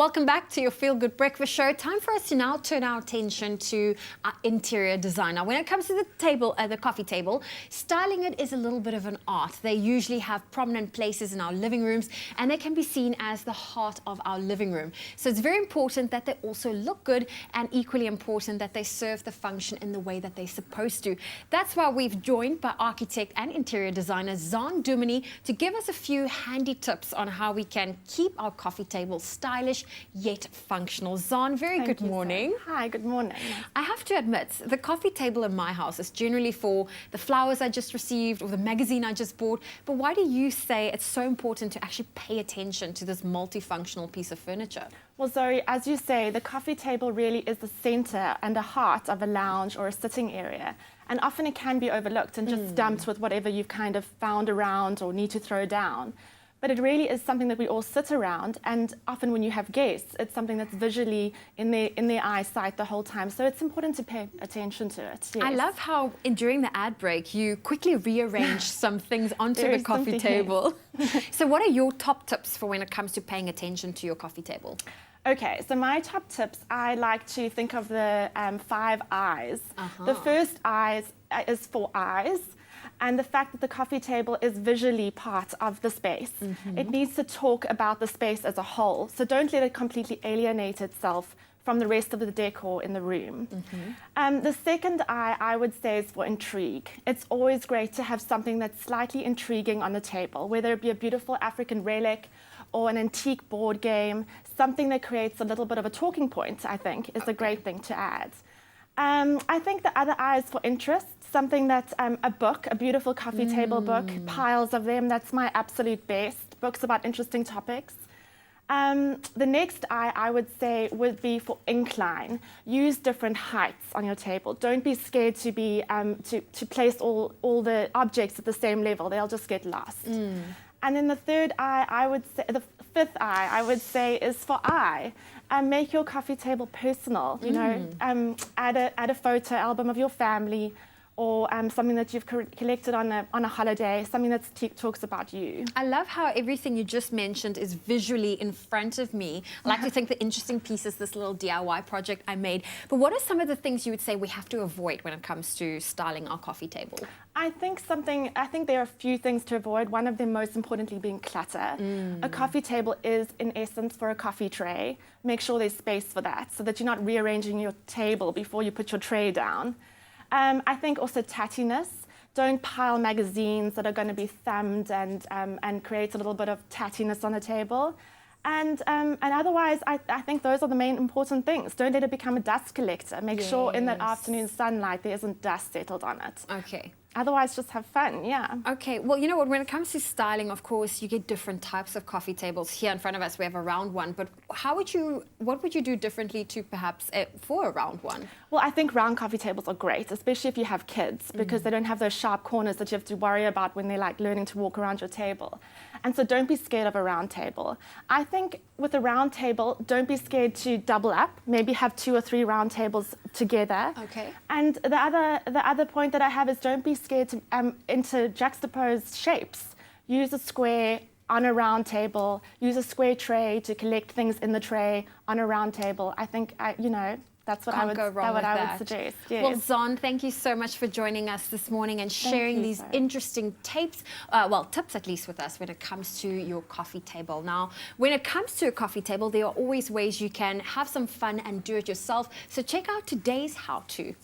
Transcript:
Welcome back to your Feel Good Breakfast Show. Time for us to now turn our attention to our interior design. Now, when it comes to the table, the coffee table, styling it is a little bit of an art. They usually have prominent places in our living rooms, and they can be seen as the heart of our living room. So it's very important that they also look good, and equally important that they serve the function in the way that they're supposed to. That's why we've joined by architect and interior designer Zaan Dumini to give us a few handy tips on how we can keep our coffee table stylish yet functional. Zaan, very good morning. Hi, good morning. I have to admit, the coffee table in my house is generally for the flowers I just received or the magazine I just bought. But why do you say it's so important to actually pay attention to this multifunctional piece of furniture? Well, Zoe, as you say, the coffee table really is the center and the heart of a lounge or a sitting area. And often it can be overlooked and just dumped with whatever you've kind of found around or need to throw down. But it really is something that we all sit around, and often when you have guests, it's something that's visually in their eyesight the whole time. So it's important to pay attention to it. Yes. I love how during the ad break you quickly rearrange some things onto the coffee table. So what are your top tips for when it comes to paying attention to your coffee table? Okay, so my top tips, I like to think of the 5 eyes. The first eye is for eyes. And the fact that the coffee table is visually part of the space. It needs to talk about the space as a whole. So don't let it completely alienate itself from the rest of the decor in the room. The second eye, I would say, is for intrigue. It's always great to have something that's slightly intriguing on the table, whether it be a beautiful African relic or an antique board game. Something that creates a little bit of a talking point, I think, is a great thing to add. I think the other eye is for interest, something that a book, a beautiful coffee table book, piles of them, that's my absolute best, books about interesting topics. The next eye, I would say, would be for incline. Use different heights on your table. Don't be scared to be to place all the objects at the same level. They'll just get lost. And then the third eye, I would say, the fifth eye, I would say, is for eye. Make your coffee table personal. You know, add a photo album of your family, or something that you've collected on a holiday, something that talks about you. I love how everything you just mentioned is visually in front of me. I like to think the interesting piece is this little DIY project I made. But what are some of the things you would say we have to avoid when it comes to styling our coffee table? I think there are a few things to avoid. One of them, most importantly, being clutter. A coffee table is, in essence, for a coffee tray. Make sure there's space for that, so that you're not rearranging your table before you put your tray down. I think also tattiness. Don't pile magazines that are going to be thumbed and create a little bit of tattiness on the table. And otherwise, I think those are the main important things. Don't let it become a dust collector. Make sure in that afternoon sunlight there isn't dust settled on it. Okay. Otherwise, just have fun, yeah. Okay, well, you know what, when it comes to styling, of course, you get different types of coffee tables. Here in front of us, we have a round one, but what would you do differently to perhaps for a round one? Well, I think round coffee tables are great, especially if you have kids, because they don't have those sharp corners that you have to worry about when they're like learning to walk around your table. And so don't be scared of a round table. I think with a round table, don't be scared to double up. Maybe have 2 or 3 round tables together. Okay. And the other point that I have is don't be scared to juxtapose shapes. Use a square on a round table. Use a square tray to collect things in the tray on a round table. I think that's what I would suggest. Yes. Well, Zaan, thank you so much for joining us this morning and sharing these interesting tips at least with us when it comes to your coffee table. Now, when it comes to a coffee table, there are always ways you can have some fun and do it yourself. So check out today's how-to.